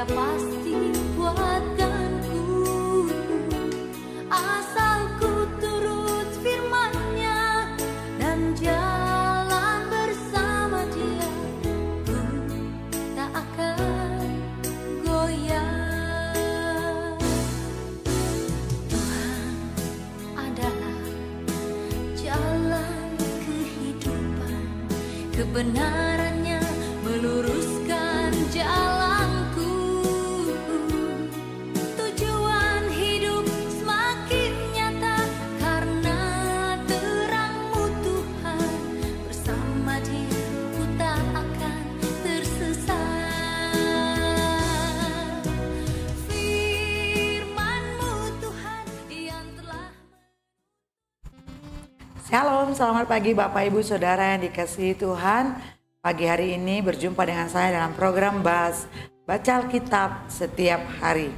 Dia pasti kuatkanku, asal ku turut firman-Nya dan jalan bersama Dia, ku tak akan goyah. Tuhan adalah jalan kehidupan, kebenaran-Nya meluruskan jalanku. Tujuan hidup semakin nyata karena terang-Mu Tuhan. Bersama Dia ku tak akan tersesat. Firman-Mu Tuhan yang telah. Shalom, selamat pagi Bapak Ibu Saudara yang dikasihi Tuhan. Pagi hari ini berjumpa dengan saya dalam program Baca Alkitab setiap hari.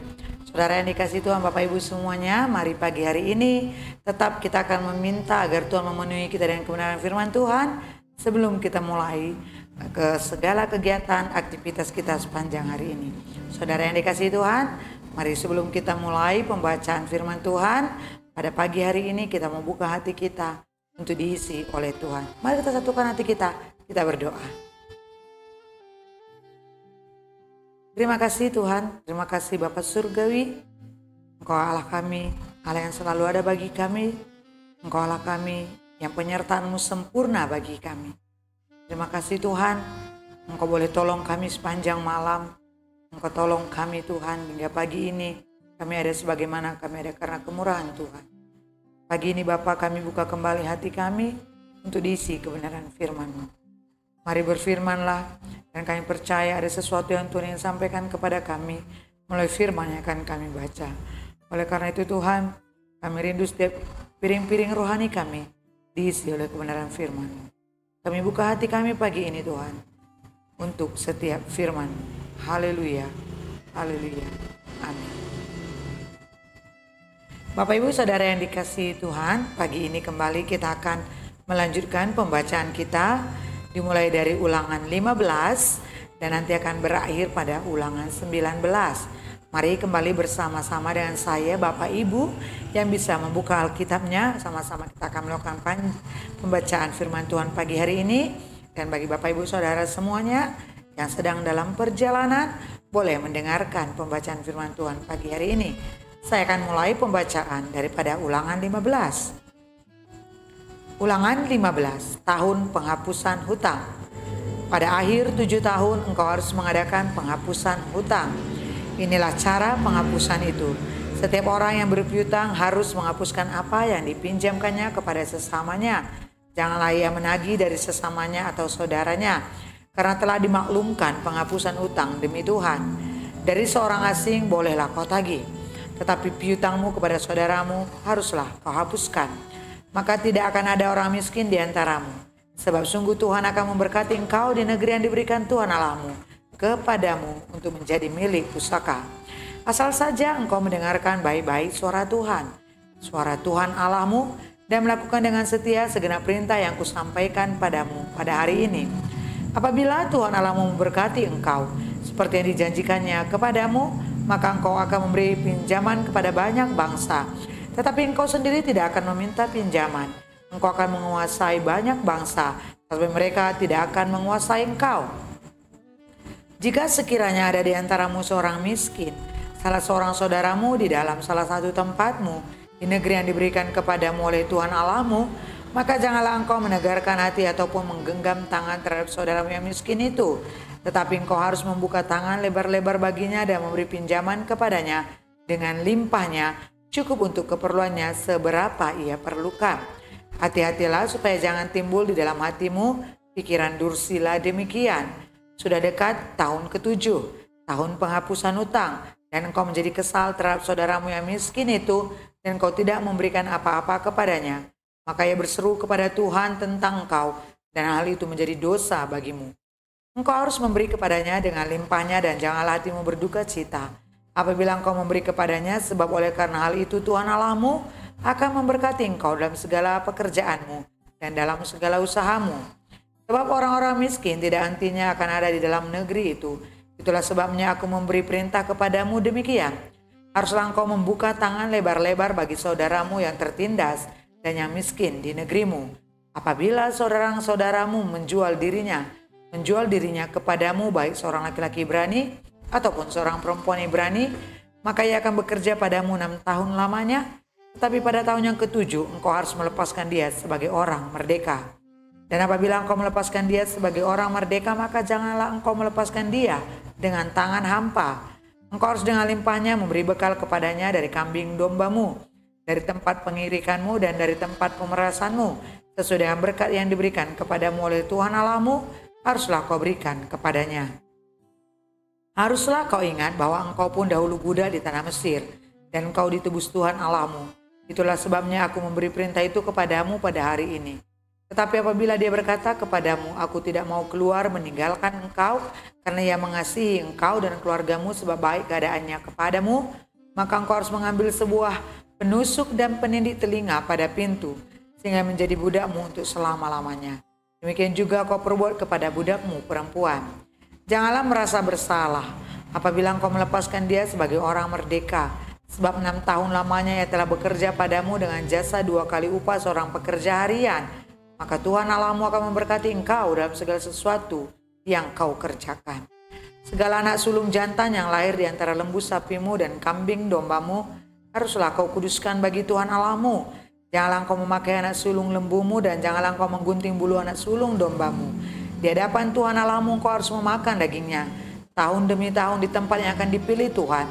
Saudara yang dikasihi Tuhan, Bapak Ibu semuanya, mari pagi hari ini tetap kita akan meminta agar Tuhan memenuhi kita dengan kebenaran firman Tuhan sebelum kita mulai ke segala kegiatan aktivitas kita sepanjang hari ini. Saudara yang dikasihi Tuhan, mari sebelum kita mulai pembacaan firman Tuhan pada pagi hari ini, kita membuka hati kita untuk diisi oleh Tuhan. Mari kita satukan hati kita berdoa. Terima kasih Tuhan, terima kasih Bapa Surgawi. Engkau Allah kami, Allah yang selalu ada bagi kami. Engkau Allah kami yang penyertaan-Mu sempurna bagi kami. Terima kasih Tuhan, Engkau boleh tolong kami sepanjang malam. Engkau tolong kami Tuhan hingga pagi ini. Kami ada sebagaimana kami ada karena kemurahan Tuhan. Pagi ini Bapa, kami buka kembali hati kami untuk diisi kebenaran firman-Mu. Mari berfirmanlah, dan kami percaya ada sesuatu yang Tuhan ingin sampaikan kepada kami melalui firman yang akan kami baca. Oleh karena itu Tuhan, kami rindu setiap piring-piring rohani kami diisi oleh kebenaran firman-Mu. Kami buka hati kami pagi ini Tuhan untuk setiap firman. Haleluya, haleluya, amin. Bapak Ibu Saudara yang dikasihi Tuhan, pagi ini kembali kita akan melanjutkan pembacaan kita dimulai dari Ulangan 15 dan nanti akan berakhir pada Ulangan 19. Mari kembali bersama-sama dengan saya Bapak Ibu yang bisa membuka Alkitabnya. Sama-sama kita akan melakukan pembacaan firman Tuhan pagi hari ini. Dan bagi Bapak Ibu Saudara semuanya yang sedang dalam perjalanan, boleh mendengarkan pembacaan firman Tuhan pagi hari ini. Saya akan mulai pembacaan daripada Ulangan 15. Ulangan 15, tahun penghapusan hutang. Pada akhir 7 tahun engkau harus mengadakan penghapusan hutang. Inilah cara penghapusan itu. Setiap orang yang berpiutang harus menghapuskan apa yang dipinjamkannya kepada sesamanya. Janganlah ia menagih dari sesamanya atau saudaranya, karena telah dimaklumkan penghapusan hutang demi Tuhan. Dari seorang asing bolehlah kau tagih, tetapi piutangmu kepada saudaramu haruslah kau hapuskan. Maka tidak akan ada orang miskin di antaramu, sebab sungguh Tuhan akan memberkati engkau di negeri yang diberikan Tuhan Allahmu kepadamu untuk menjadi milik pusaka. Asal saja engkau mendengarkan baik-baik suara Tuhan Allahmu, dan melakukan dengan setia segenap perintah yang kusampaikan padamu pada hari ini. Apabila Tuhan Allahmu memberkati engkau seperti yang dijanjikannya kepadamu, maka engkau akan memberi pinjaman kepada banyak bangsa. Tetapi engkau sendiri tidak akan meminta pinjaman. Engkau akan menguasai banyak bangsa, tetapi mereka tidak akan menguasai engkau. Jika sekiranya ada di antaramu seorang miskin, salah seorang saudaramu di dalam salah satu tempatmu, di negeri yang diberikan kepadamu oleh Tuhan Allahmu, maka janganlah engkau menegarkan hati ataupun menggenggam tangan terhadap saudaramu yang miskin itu. Tetapi engkau harus membuka tangan lebar-lebar baginya dan memberi pinjaman kepadanya dengan limpahnya, cukup untuk keperluannya seberapa ia perlukan. Hati-hatilah supaya jangan timbul di dalam hatimu pikiran dursila demikian. Sudah dekat tahun ke-7, tahun penghapusan hutang, dan engkau menjadi kesal terhadap saudaramu yang miskin itu, dan engkau tidak memberikan apa-apa kepadanya. Maka ia berseru kepada Tuhan tentang engkau, dan hal itu menjadi dosa bagimu. Engkau harus memberi kepadanya dengan limpahnya, dan janganlah hatimu berduka cita apabila engkau memberi kepadanya, sebab oleh karena hal itu Tuhan Allahmu akan memberkati engkau dalam segala pekerjaanmu dan dalam segala usahamu. Sebab orang-orang miskin tidak hentinya akan ada di dalam negeri itu, Itulah sebabnya aku memberi perintah kepadamu demikian. Haruslah engkau membuka tangan lebar-lebar bagi saudaramu yang tertindas dan yang miskin di negerimu. Apabila saudara-saudaramu menjual dirinya kepadamu, baik seorang laki-laki Ibrani ataupun seorang perempuan Ibrani, maka ia akan bekerja padamu 6 tahun lamanya. Tetapi pada tahun yang ke-7 engkau harus melepaskan dia sebagai orang merdeka. Dan apabila engkau melepaskan dia sebagai orang merdeka, maka janganlah engkau melepaskan dia dengan tangan hampa. Engkau harus dengan limpahnya memberi bekal kepadanya dari kambing dombamu, dari tempat pengirikanmu dan dari tempat pemerasanmu, sesuai dengan berkat yang diberikan kepadamu oleh Tuhan Allahmu, haruslah kau berikan kepadanya. Haruslah kau ingat bahwa engkau pun dahulu budak di tanah Mesir, dan engkau ditebus Tuhan Allahmu. Itulah sebabnya aku memberi perintah itu kepadamu pada hari ini. Tetapi apabila dia berkata kepadamu, aku tidak mau keluar meninggalkan engkau, karena ia mengasihi engkau dan keluargamu sebab baik keadaannya kepadamu, maka engkau harus mengambil sebuah penusuk dan penindik telinga pada pintu, sehingga menjadi budakmu untuk selama-lamanya. Demikian juga kau perbuat kepada budakmu perempuan. Janganlah merasa bersalah apabila engkau melepaskan dia sebagai orang merdeka, sebab 6 tahun lamanya ia telah bekerja padamu dengan jasa 2 kali upah seorang pekerja harian. Maka Tuhan Allahmu akan memberkati engkau dalam segala sesuatu yang kau kerjakan. Segala anak sulung jantan yang lahir di antara lembu sapimu dan kambing dombamu haruslah kau kuduskan bagi Tuhan Allahmu. Janganlah engkau memakai anak sulung lembumu dan janganlah engkau menggunting bulu anak sulung dombamu. Di hadapan Tuhan Allahmu engkau harus memakan dagingnya tahun demi tahun di tempat yang akan dipilih Tuhan,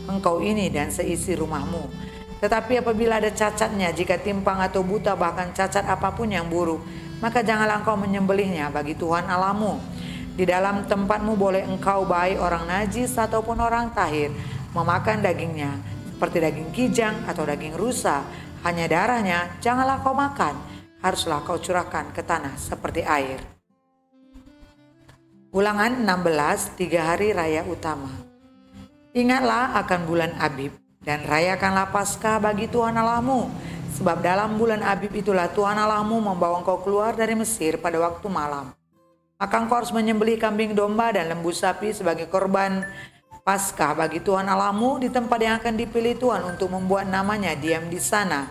engkau ini dan seisi rumahmu. Tetapi apabila ada cacatnya, jika timpang atau buta, bahkan cacat apapun yang buruk, maka janganlah engkau menyembelihnya bagi Tuhan Allahmu. Di dalam tempatmu boleh engkau, baik orang najis ataupun orang tahir, memakan dagingnya, seperti daging kijang atau daging rusa. Hanya darahnya janganlah kau makan, haruslah kau curahkan ke tanah seperti air. Ulangan 16, 3 hari raya utama. Ingatlah akan bulan Abib dan rayakanlah Paskah bagi Tuhan Allahmu, sebab dalam bulan Abib itulah Tuhan Allahmu membawa engkau keluar dari Mesir pada waktu malam. Maka engkau harus menyembelih kambing domba dan lembu sapi sebagai korban Paskah bagi Tuhan Allahmu di tempat yang akan dipilih Tuhan untuk membuat namanya diam di sana.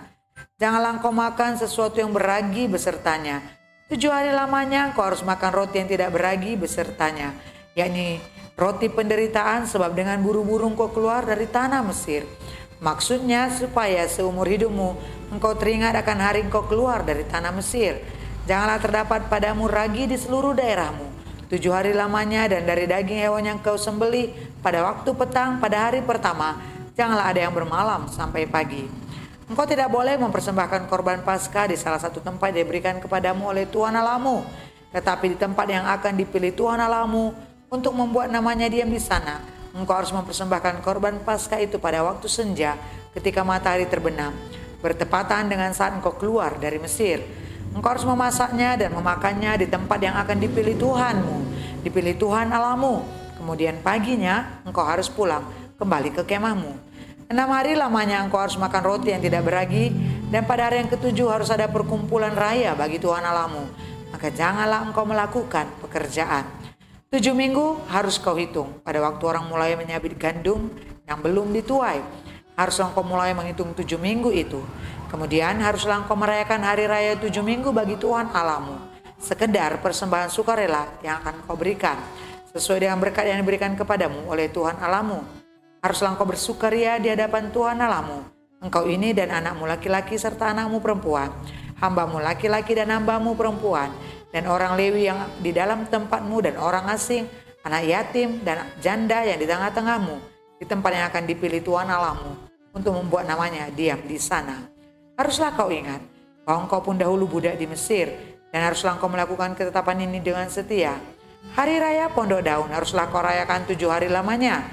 Janganlah engkau makan sesuatu yang beragi besertanya. 7 hari lamanya engkau harus makan roti yang tidak beragi besertanya, yakni roti penderitaan, sebab dengan buru-buru engkau keluar dari tanah Mesir. Maksudnya supaya seumur hidupmu engkau teringat akan hari engkau keluar dari tanah Mesir. Janganlah terdapat padamu ragi di seluruh daerahmu 7 hari lamanya, dan dari daging hewan yang kau sembelih pada waktu petang pada hari pertama, janganlah ada yang bermalam sampai pagi. Engkau tidak boleh mempersembahkan korban Paskah di salah satu tempat yang diberikan kepadamu oleh Tuhan Allahmu, tetapi di tempat yang akan dipilih Tuhan Allahmu untuk membuat namanya diam di sana. Engkau harus mempersembahkan korban Paskah itu pada waktu senja ketika matahari terbenam, bertepatan dengan saat engkau keluar dari Mesir. Engkau harus memasaknya dan memakannya di tempat yang akan dipilih Tuhanmu, dipilih Tuhan Allahmu. Kemudian paginya engkau harus pulang kembali ke kemahmu. 6 hari lamanya engkau harus makan roti yang tidak beragi, dan pada hari yang ke-7 harus ada perkumpulan raya bagi Tuhan Allahmu. Maka janganlah engkau melakukan pekerjaan. 7 minggu harus kau hitung pada waktu orang mulai menyabit gandum yang belum dituai. Haruslah engkau mulai menghitung 7 minggu itu. Kemudian haruslah engkau merayakan hari raya 7 minggu bagi Tuhan Allahmu, sekedar persembahan sukarela yang akan kau berikan, sesuai dengan berkat yang diberikan kepadamu oleh Tuhan Allahmu. Haruslah engkau bersukaria di hadapan Tuhan Allahmu, engkau ini dan anakmu laki-laki serta anakmu perempuan, hambamu laki-laki dan hambamu perempuan, dan orang Lewi yang di dalam tempatmu, dan orang asing, anak yatim dan janda yang di tengah-tengahmu, di tempat yang akan dipilih Tuhan Allahmu untuk membuat namanya diam di sana. Haruslah kau ingat bahwa engkau pun dahulu budak di Mesir, dan haruslah engkau melakukan ketetapan ini dengan setia. Hari raya pondok daun haruslah kau rayakan 7 hari lamanya.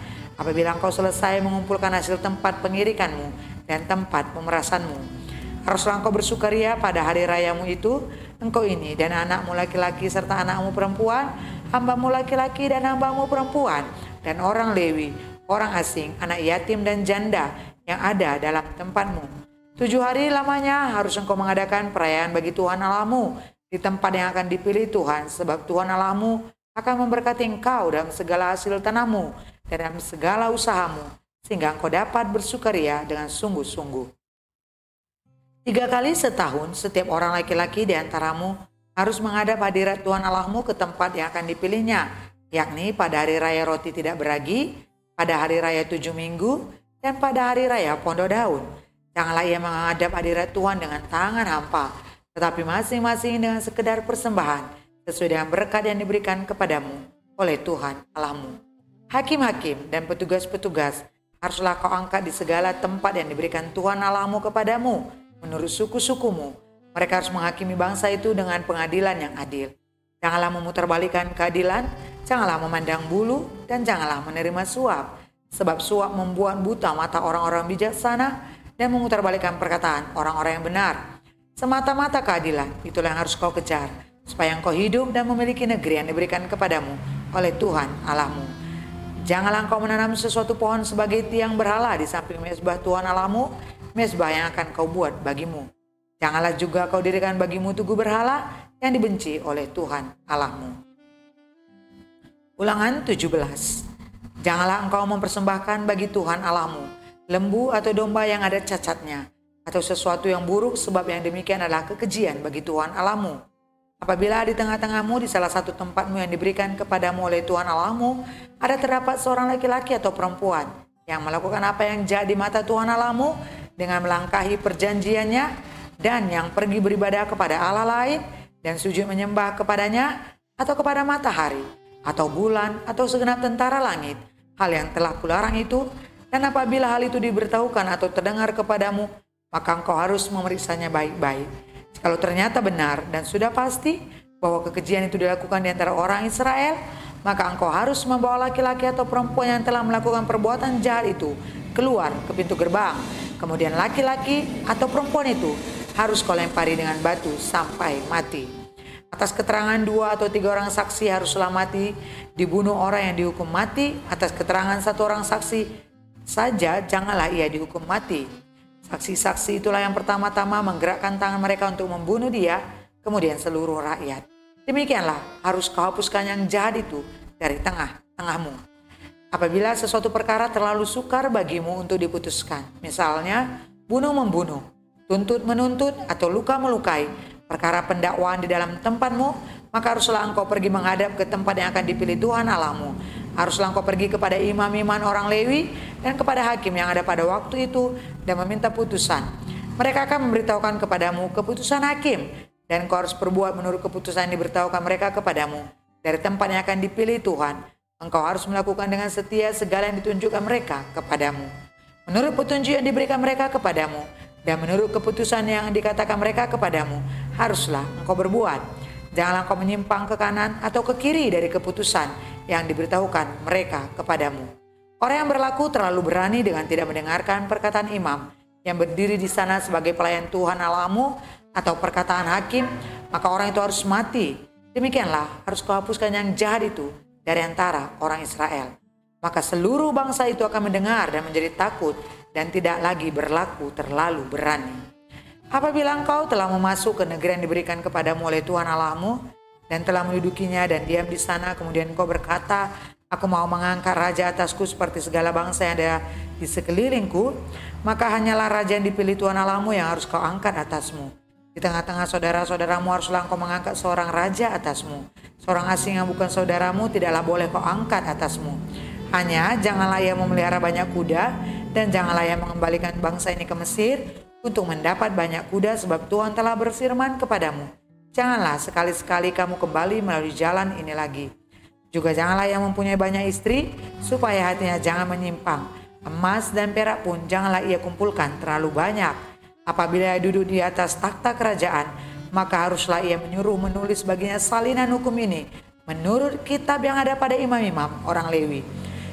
Apabila engkau selesai mengumpulkan hasil tempat pengirikanmu dan tempat pemerasanmu, haruslah engkau bersukaria pada hari rayamu itu, engkau ini dan anakmu laki-laki serta anakmu perempuan, hambamu laki-laki dan hambamu perempuan, dan orang Lewi, orang asing, anak yatim dan janda yang ada dalam tempatmu. 7 hari lamanya harus engkau mengadakan perayaan bagi Tuhan Allahmu di tempat yang akan dipilih Tuhan, sebab Tuhan Allahmu akan memberkati engkau dalam segala hasil tanahmu dan dalam segala usahamu, sehingga engkau dapat bersukaria dengan sungguh-sungguh. 3 kali setahun setiap orang laki-laki di antaramu harus menghadap hadirat Tuhan Allahmu ke tempat yang akan dipilihnya, yakni pada hari raya roti tidak beragi, pada hari raya 7 minggu, dan pada hari raya pondok daun. Janganlah ia menghadap hadirat Tuhan dengan tangan hampa, tetapi masing-masing dengan sekedar persembahan sesuai dengan berkat yang diberikan kepadamu oleh Tuhan Allahmu. Hakim-hakim dan petugas-petugas haruslah kau angkat di segala tempat yang diberikan Tuhan Allahmu kepadamu menurut suku-sukumu. Mereka harus menghakimi bangsa itu dengan pengadilan yang adil. Janganlah memutarbalikkan keadilan, janganlah memandang bulu, dan janganlah menerima suap. Sebab suap membuat buta mata orang-orang bijaksana dan memutarbalikkan perkataan orang-orang yang benar. Semata-mata keadilan, itulah yang harus kau kejar, supaya engkau hidup dan memiliki negeri yang diberikan kepadamu oleh Tuhan Allahmu. Janganlah engkau menanam sesuatu pohon sebagai tiang berhala di samping mezbah Tuhan Allahmu, mezbah yang akan kau buat bagimu. Janganlah juga kau dirikan bagimu tugu berhala yang dibenci oleh Tuhan Allahmu. Ulangan 17. Janganlah engkau mempersembahkan bagi Tuhan Allahmu lembu atau domba yang ada cacatnya, atau sesuatu yang buruk, sebab yang demikian adalah kekejian bagi Tuhan Allahmu. Apabila di tengah-tengahmu di salah satu tempatmu yang diberikan kepadamu oleh Tuhan Allahmu ada terdapat seorang laki-laki atau perempuan yang melakukan apa yang jahat di mata Tuhan Allahmu dengan melangkahi perjanjiannya, dan yang pergi beribadah kepada Allah lain dan sujud menyembah kepadanya atau kepada matahari atau bulan atau segenap tentara langit, hal yang telah kularang itu, dan apabila hal itu diberitahukan atau terdengar kepadamu, maka engkau harus memeriksanya baik-baik. Kalau ternyata benar dan sudah pasti bahwa kekejian itu dilakukan di antara orang Israel, maka engkau harus membawa laki-laki atau perempuan yang telah melakukan perbuatan jahat itu keluar ke pintu gerbang. Kemudian laki-laki atau perempuan itu harus kau lempari dengan batu sampai mati. Atas keterangan 2 atau 3 orang saksi haruslah mati, dibunuh orang yang dihukum mati. Atas keterangan 1 orang saksi saja janganlah ia dihukum mati. Saksi-saksi itulah yang pertama-tama menggerakkan tangan mereka untuk membunuh dia, kemudian seluruh rakyat. Demikianlah harus kau hapuskan yang jahat itu dari tengah-tengahmu. Apabila sesuatu perkara terlalu sukar bagimu untuk diputuskan, misalnya bunuh-membunuh, tuntut-menuntut, atau luka-melukai, perkara pendakwaan di dalam tempatmu, maka haruslah engkau pergi menghadap ke tempat yang akan dipilih Tuhan Allahmu. Haruslah engkau pergi kepada imam-imam orang Lewi dan kepada hakim yang ada pada waktu itu dan meminta putusan. Mereka akan memberitahukan kepadamu keputusan hakim, dan engkau harus berbuat menurut keputusan yang diberitahukan mereka kepadamu. Dari tempat yang akan dipilih Tuhan, engkau harus melakukan dengan setia segala yang ditunjukkan mereka kepadamu. Menurut petunjuk yang diberikan mereka kepadamu dan menurut keputusan yang dikatakan mereka kepadamu, haruslah engkau berbuat. Janganlah engkau menyimpang ke kanan atau ke kiri dari keputusan yang diberitahukan mereka kepadamu. Orang yang berlaku terlalu berani dengan tidak mendengarkan perkataan imam yang berdiri di sana sebagai pelayan Tuhan Allahmu atau perkataan hakim, maka orang itu harus mati. Demikianlah harus kau hapuskan yang jahat itu dari antara orang Israel. Maka seluruh bangsa itu akan mendengar dan menjadi takut dan tidak lagi berlaku terlalu berani. Apabila engkau telah memasuk ke negeri yang diberikan kepadamu oleh Tuhan Allahmu dan telah mendudukinya dan diam di sana, kemudian engkau berkata, aku mau mengangkat raja atasku seperti segala bangsa yang ada di sekelilingku, maka hanyalah raja yang dipilih Tuhan Allahmu yang harus kau angkat atasmu. Di tengah-tengah saudara-saudaramu haruslah engkau mengangkat seorang raja atasmu. Seorang asing yang bukan saudaramu tidaklah boleh kau angkat atasmu. Hanya janganlah ia memelihara banyak kuda, dan janganlah ia mengembalikan bangsa ini ke Mesir untuk mendapat banyak kuda, sebab Tuhan telah berfirman kepadamu, janganlah sekali-sekali kamu kembali melalui jalan ini lagi. Juga janganlah yang mempunyai banyak istri, supaya hatinya jangan menyimpang. Emas dan perak pun janganlah ia kumpulkan terlalu banyak. Apabila ia duduk di atas takhta kerajaan, maka haruslah ia menyuruh menulis baginya salinan hukum ini menurut kitab yang ada pada imam-imam orang Lewi.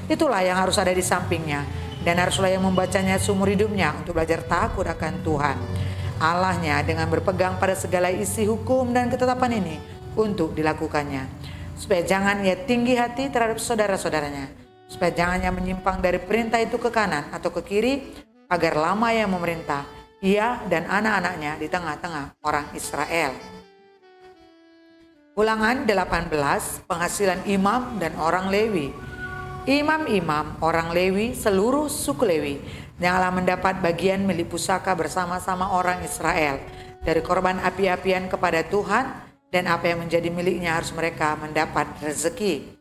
Itulah yang harus ada di sampingnya, dan haruslah yang membacanya seumur hidupnya untuk belajar takut akan Tuhan Allahnya dengan berpegang pada segala isi hukum dan ketetapan ini untuk dilakukannya, supaya jangan ia tinggi hati terhadap saudara-saudaranya, supaya jangan ia menyimpang dari perintah itu ke kanan atau ke kiri, agar lama ia memerintah, ia dan anak-anaknya di tengah-tengah orang Israel. Ulangan 18, penghasilan imam dan orang Lewi. Imam-imam, orang Lewi, seluruh suku Lewi, janganlah mendapat bagian milik pusaka bersama-sama orang Israel dari korban api-apian kepada Tuhan, dan apa yang menjadi miliknya harus mereka mendapat rezeki.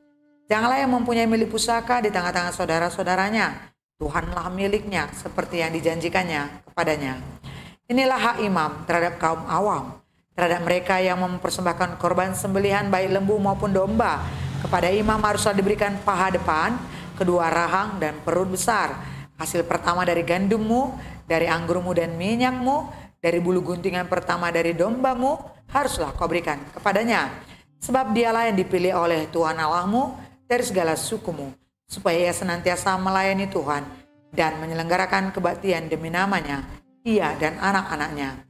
Janganlah yang mempunyai milik pusaka di tengah-tengah saudara-saudaranya. Tuhanlah miliknya seperti yang dijanjikannya kepadanya. Inilah hak imam terhadap kaum awam, terhadap mereka yang mempersembahkan korban sembelihan baik lembu maupun domba. Kepada imam haruslah diberikan paha depan, kedua rahang dan perut besar, hasil pertama dari gandummu, dari anggurmu dan minyakmu, dari bulu guntingan pertama dari dombamu, haruslah kau berikan kepadanya. Sebab dialah yang dipilih oleh Tuhan Allahmu dari segala sukumu, supaya ia senantiasa melayani Tuhan dan menyelenggarakan kebaktian demi namanya, ia dan anak-anaknya.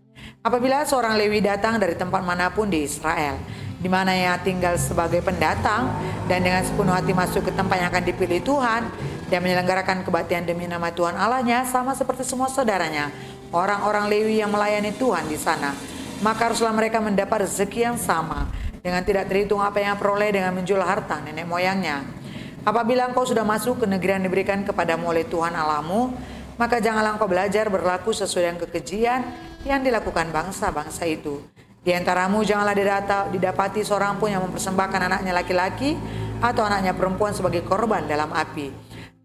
Apabila seorang Lewi datang dari tempat manapun di Israel, di mana ia tinggal sebagai pendatang, dan dengan sepenuh hati masuk ke tempat yang akan dipilih Tuhan dan menyelenggarakan kebaktian demi nama Tuhan Allahnya, sama seperti semua saudaranya, orang-orang Lewi yang melayani Tuhan di sana, maka haruslah mereka mendapat rezeki yang sama, dengan tidak terhitung apa yang peroleh dengan menjual harta nenek moyangnya. Apabila engkau sudah masuk ke negeri yang diberikan kepadamu oleh Tuhan Allahmu, maka janganlah engkau belajar berlaku sesuai dengan kekejian yang dilakukan bangsa-bangsa itu. Di antaramu janganlah didapati seorang pun yang mempersembahkan anaknya laki-laki atau anaknya perempuan sebagai korban dalam api,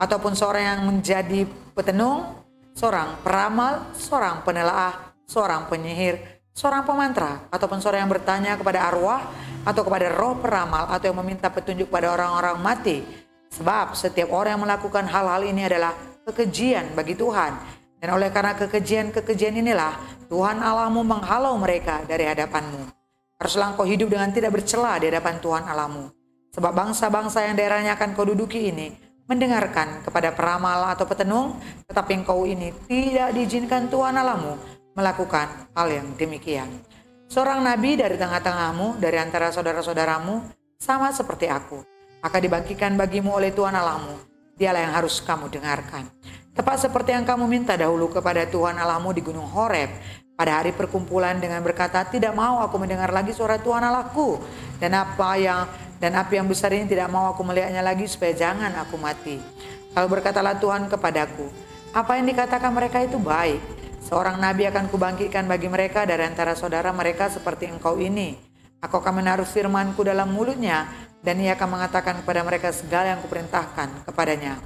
ataupun seorang yang menjadi petenung, seorang peramal, seorang penelaah, seorang penyihir, seorang pemantra, ataupun seorang yang bertanya kepada arwah atau kepada roh peramal, atau yang meminta petunjuk pada orang-orang mati. Sebab setiap orang yang melakukan hal-hal ini adalah kekejian bagi Tuhan. Dan oleh karena kekejian inilah Tuhan Allahmu menghalau mereka dari hadapanmu. Haruslah engkau hidup dengan tidak bercela di hadapan Tuhan Allahmu. Sebab bangsa-bangsa yang daerahnya akan kau duduki ini mendengarkan kepada peramal atau petenung, tetapi engkau ini tidak diizinkan Tuhan Allahmu melakukan hal yang demikian. Seorang nabi dari tengah-tengahmu, dari antara saudara-saudaramu, sama seperti aku, akan dibangkitkan bagimu oleh Tuhan Allahmu. Dialah yang harus kamu dengarkan. Tepat seperti yang kamu minta dahulu kepada Tuhan Allahmu di Gunung Horeb pada hari perkumpulan dengan berkata, tidak mau aku mendengar lagi suara Tuhan Allahku, dan api yang besar ini tidak mau aku melihatnya lagi, supaya jangan aku mati. Lalu berkatalah Tuhan kepadaku, apa yang dikatakan mereka itu baik. Seorang nabi akan kubangkitkan bagi mereka dari antara saudara mereka seperti engkau ini. Aku akan menaruh firmanku dalam mulutnya, dan ia akan mengatakan kepada mereka segala yang kuperintahkan kepadanya.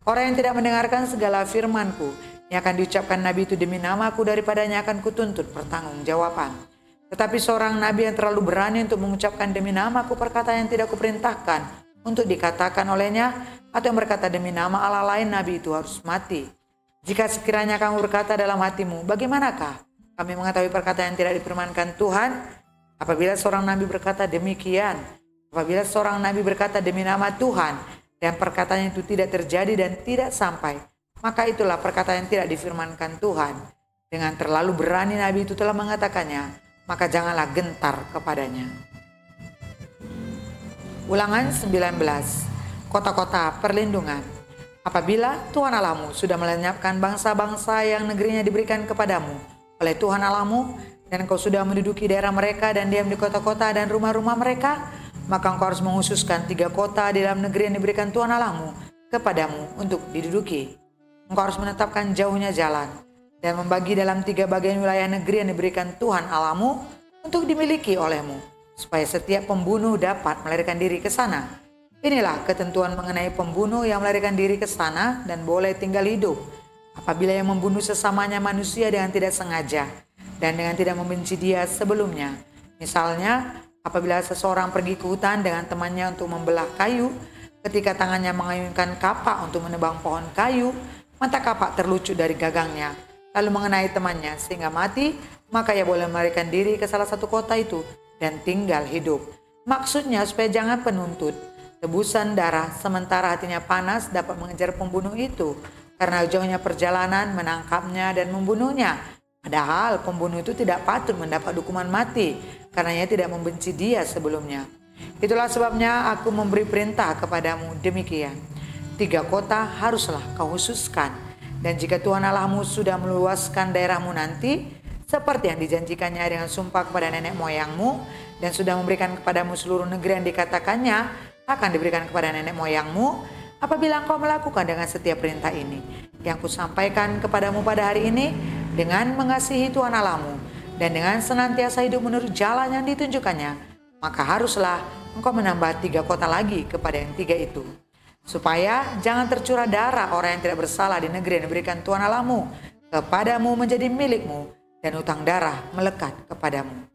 Orang yang tidak mendengarkan segala firmanku yang akan diucapkan nabi itu demi namaku, daripadanya akan kutuntut pertanggungjawaban. Tetapi seorang nabi yang terlalu berani untuk mengucapkan demi namaku perkataan yang tidak kuperintahkan untuk dikatakan olehnya, atau yang berkata demi nama Allah lain, nabi itu harus mati. Jika sekiranya kamu berkata dalam hatimu, bagaimanakah kami mengetahui perkataan yang tidak difirmankan Tuhan? Apabila seorang nabi berkata demikian, apabila seorang nabi berkata demi nama Tuhan, dan perkataan itu tidak terjadi dan tidak sampai, maka itulah perkataan yang tidak difirmankan Tuhan. Dengan terlalu berani nabi itu telah mengatakannya, maka janganlah gentar kepadanya. Ulangan 19, kota-kota perlindungan. Apabila Tuhan Allahmu sudah melenyapkan bangsa-bangsa yang negerinya diberikan kepadamu oleh Tuhan Allahmu, dan engkau sudah menduduki daerah mereka dan diam di kota-kota dan rumah-rumah mereka, maka engkau harus menghususkan 3 kota di dalam negeri yang diberikan Tuhan Allahmu kepadamu untuk diduduki. Engkau harus menetapkan jauhnya jalan dan membagi dalam 3 bagian wilayah negeri yang diberikan Tuhan Allahmu untuk dimiliki olehmu, supaya setiap pembunuh dapat melarikan diri ke sana. Inilah ketentuan mengenai pembunuh yang melarikan diri ke sana dan boleh tinggal hidup. Apabila yang membunuh sesamanya manusia dengan tidak sengaja dan dengan tidak membenci dia sebelumnya. Misalnya, apabila seseorang pergi ke hutan dengan temannya untuk membelah kayu, ketika tangannya mengayunkan kapak untuk menebang pohon kayu, mata kapak terlucut dari gagangnya, lalu mengenai temannya sehingga mati, maka ia boleh melarikan diri ke salah satu kota itu dan tinggal hidup. Maksudnya supaya jangan penuntut tebusan darah sementara hatinya panas dapat mengejar pembunuh itu, karena jauhnya perjalanan menangkapnya dan membunuhnya. Padahal pembunuh itu tidak patut mendapat hukuman mati, karena ia tidak membenci dia sebelumnya. Itulah sebabnya aku memberi perintah kepadamu demikian. 3 kota haruslah kau khususkan. Dan jika Tuhan Allahmu sudah meluaskan daerahmu nanti, seperti yang dijanjikannya dengan sumpah kepada nenek moyangmu, dan sudah memberikan kepadamu seluruh negeri yang dikatakannya akan diberikan kepada nenek moyangmu, apabila engkau melakukan dengan setiap perintah ini yang kusampaikan kepadamu pada hari ini, dengan mengasihi Tuhan Allahmu dan dengan senantiasa hidup menurut jalan yang ditunjukkannya, maka haruslah engkau menambah 3 kota lagi kepada yang 3 itu, supaya jangan tercurah darah orang yang tidak bersalah di negeri yang diberikan Tuhan Allahmu kepadamu menjadi milikmu, dan utang darah melekat kepadamu.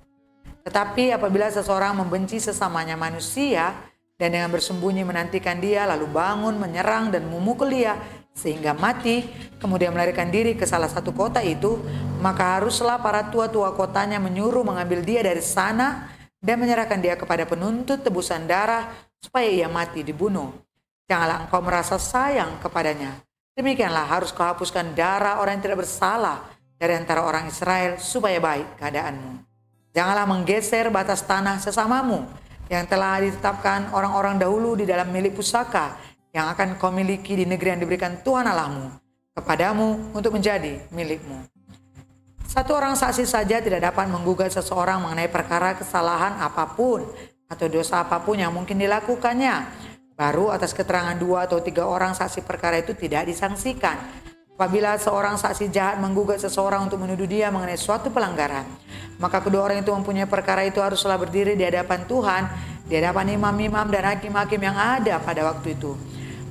Tetapi apabila seseorang membenci sesamanya manusia dan dengan bersembunyi menantikan dia, lalu bangun, menyerang dan memukul dia sehingga mati, kemudian melarikan diri ke salah satu kota itu, maka haruslah para tua-tua kotanya menyuruh mengambil dia dari sana dan menyerahkan dia kepada penuntut tebusan darah supaya ia mati dibunuh. Janganlah engkau merasa sayang kepadanya. Demikianlah harus kau hapuskan darah orang yang tidak bersalah dari antara orang Israel supaya baik keadaanmu. Janganlah menggeser batas tanah sesamamu yang telah ditetapkan orang-orang dahulu di dalam milik pusaka yang akan kau miliki di negeri yang diberikan Tuhan Allahmu kepadamu untuk menjadi milikmu. Satu orang saksi saja tidak dapat menggugat seseorang mengenai perkara kesalahan apapun atau dosa apapun yang mungkin dilakukannya. Baru atas keterangan 2 atau 3 orang saksi perkara itu tidak disangsikan. Apabila seorang saksi jahat menggugat seseorang untuk menuduh dia mengenai suatu pelanggaran, maka kedua orang itu mempunyai perkara itu haruslah berdiri di hadapan Tuhan, di hadapan imam-imam dan hakim-hakim yang ada pada waktu itu.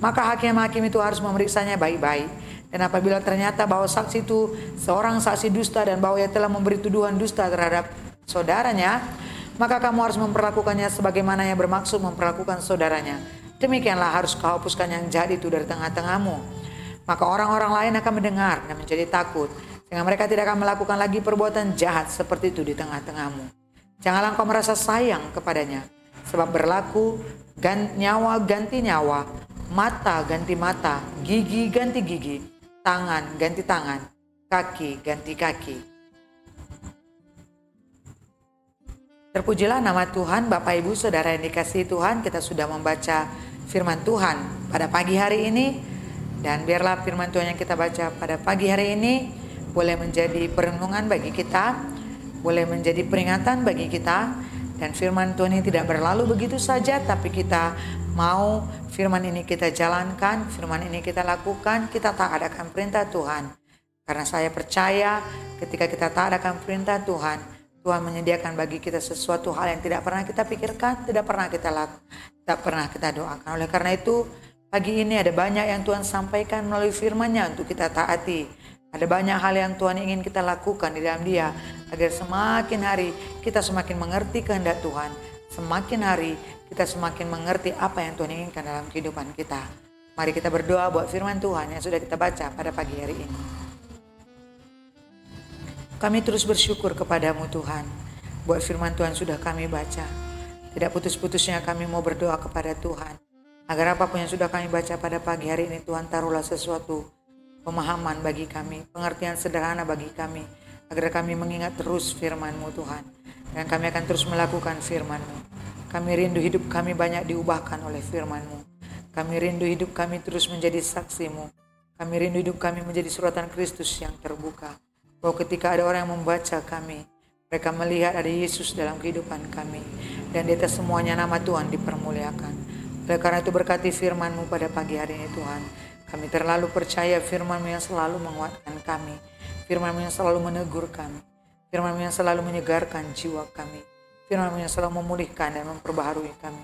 Maka hakim-hakim itu harus memeriksanya baik-baik. Dan apabila ternyata bahwa saksi itu seorang saksi dusta dan bahwa ia telah memberi tuduhan dusta terhadap saudaranya, maka kamu harus memperlakukannya sebagaimana yang bermaksud memperlakukan saudaranya. Demikianlah harus kau hapuskan yang jahat itu dari tengah-tengahmu. Maka orang-orang lain akan mendengar dan menjadi takut, sehingga mereka tidak akan melakukan lagi perbuatan jahat seperti itu di tengah-tengahmu. Janganlah engkau merasa sayang kepadanya, sebab berlaku nyawa ganti nyawa, mata ganti mata, gigi ganti gigi, tangan ganti tangan, kaki ganti kaki. Terpujilah nama Tuhan. Bapak Ibu Saudara yang dikasihi Tuhan, kita sudah membaca firman Tuhan pada pagi hari ini. Dan biarlah firman Tuhan yang kita baca pada pagi hari ini boleh menjadi perenungan bagi kita, boleh menjadi peringatan bagi kita. Dan firman Tuhan ini tidak berlalu begitu saja, tapi kita mau firman ini kita jalankan, firman ini kita lakukan, kita taat akan perintah Tuhan. Karena saya percaya ketika kita taat akan perintah Tuhan, Tuhan menyediakan bagi kita sesuatu hal yang tidak pernah kita pikirkan, tidak pernah kita lakukan, tidak pernah kita doakan. Oleh karena itu, pagi ini ada banyak yang Tuhan sampaikan melalui firman-Nya untuk kita taati. Ada banyak hal yang Tuhan ingin kita lakukan di dalam Dia, agar semakin hari kita semakin mengerti kehendak Tuhan. Semakin hari kita semakin mengerti apa yang Tuhan inginkan dalam kehidupan kita. Mari kita berdoa buat firman Tuhan yang sudah kita baca pada pagi hari ini. Kami terus bersyukur kepadamu Tuhan, buat firman Tuhan sudah kami baca. Tidak putus-putusnya kami mau berdoa kepada Tuhan, agar apapun yang sudah kami baca pada pagi hari ini, Tuhan taruhlah sesuatu pemahaman bagi kami, pengertian sederhana bagi kami, agar kami mengingat terus firman-Mu Tuhan. Dan kami akan terus melakukan firman-Mu. Kami rindu hidup kami banyak diubahkan oleh firman-Mu. Kami rindu hidup kami terus menjadi saksi-Mu. Kami rindu hidup kami menjadi suratan Kristus yang terbuka. Bahwa ketika ada orang yang membaca kami, mereka melihat ada Yesus dalam kehidupan kami. Dan di atas semuanya nama Tuhan dipermuliakan. Oleh karena itu berkati firman-Mu pada pagi hari ini Tuhan. Kami terlalu percaya firman-Mu yang selalu menguatkan kami. Firman-Mu yang selalu menegur kami. Firman-Mu yang selalu menyegarkan jiwa kami. Firman-Mu yang selalu memulihkan dan memperbaharui kami.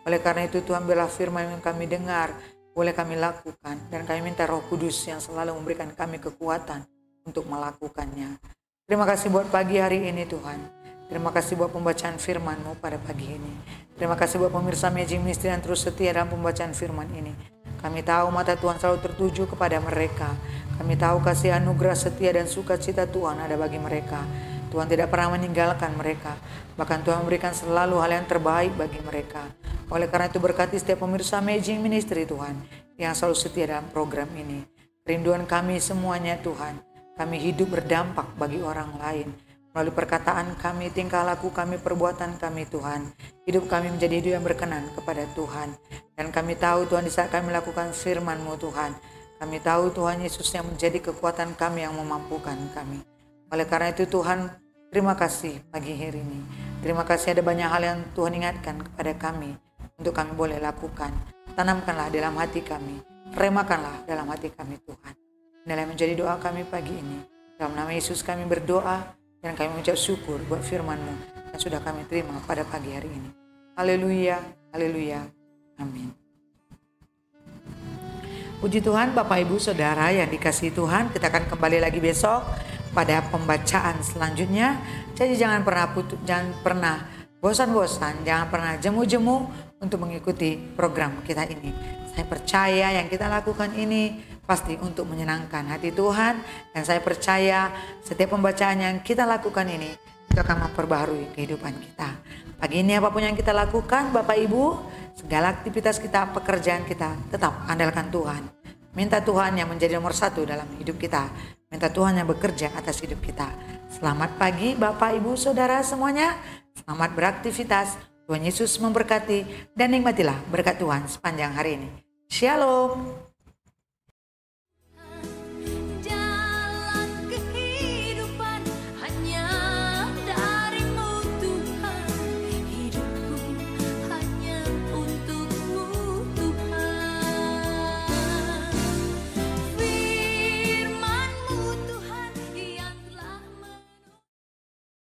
Oleh karena itu Tuhan, biarlah firman yang kami dengar boleh kami lakukan. Dan kami minta Roh Kudus yang selalu memberikan kami kekuatan untuk melakukannya. Terima kasih buat pagi hari ini Tuhan. Terima kasih buat pembacaan firman-Mu pada pagi ini. Terima kasih buat pemirsa Magic Ministry yang terus setia dalam pembacaan firman ini. Kami tahu mata Tuhan selalu tertuju kepada mereka. Kami tahu kasih anugerah setia dan sukacita Tuhan ada bagi mereka. Tuhan tidak pernah meninggalkan mereka. Bahkan Tuhan memberikan selalu hal yang terbaik bagi mereka. Oleh karena itu berkati setiap pemirsa Magic Ministry Tuhan yang selalu setia dalam program ini. Kerinduan kami semuanya Tuhan. Kami hidup berdampak bagi orang lain. Melalui perkataan kami, tingkah laku kami, perbuatan kami Tuhan. Hidup kami menjadi hidup yang berkenan kepada Tuhan. Dan kami tahu Tuhan di saat kami melakukan firman-Mu Tuhan. Kami tahu Tuhan Yesus yang menjadi kekuatan kami yang memampukan kami. Oleh karena itu Tuhan, terima kasih pagi hari ini. Terima kasih ada banyak hal yang Tuhan ingatkan kepada kami untuk kami boleh lakukan. Tanamkanlah dalam hati kami, remakanlah dalam hati kami Tuhan. Inilah yang menjadi doa kami pagi ini. Dalam nama Yesus kami berdoa dan kami mengucap syukur buat firman-Mu yang sudah kami terima pada pagi hari ini. Haleluya, haleluya, amin. Puji Tuhan, Bapak Ibu Saudara yang dikasihi Tuhan, kita akan kembali lagi besok pada pembacaan selanjutnya. Jadi jangan pernah bosan-bosan, jangan pernah jemu-jemu untuk mengikuti program kita ini. Saya percaya yang kita lakukan ini pasti untuk menyenangkan hati Tuhan, dan saya percaya setiap pembacaan yang kita lakukan ini itu akan memperbaharui kehidupan kita. Pagi ini apapun yang kita lakukan, Bapak Ibu, segala aktivitas kita, pekerjaan kita, tetap andalkan Tuhan. Minta Tuhan yang menjadi nomor satu dalam hidup kita. Minta Tuhan yang bekerja atas hidup kita. Selamat pagi Bapak Ibu Saudara semuanya. Selamat beraktivitas. Tuhan Yesus memberkati dan nikmatilah berkat Tuhan sepanjang hari ini. Shalom.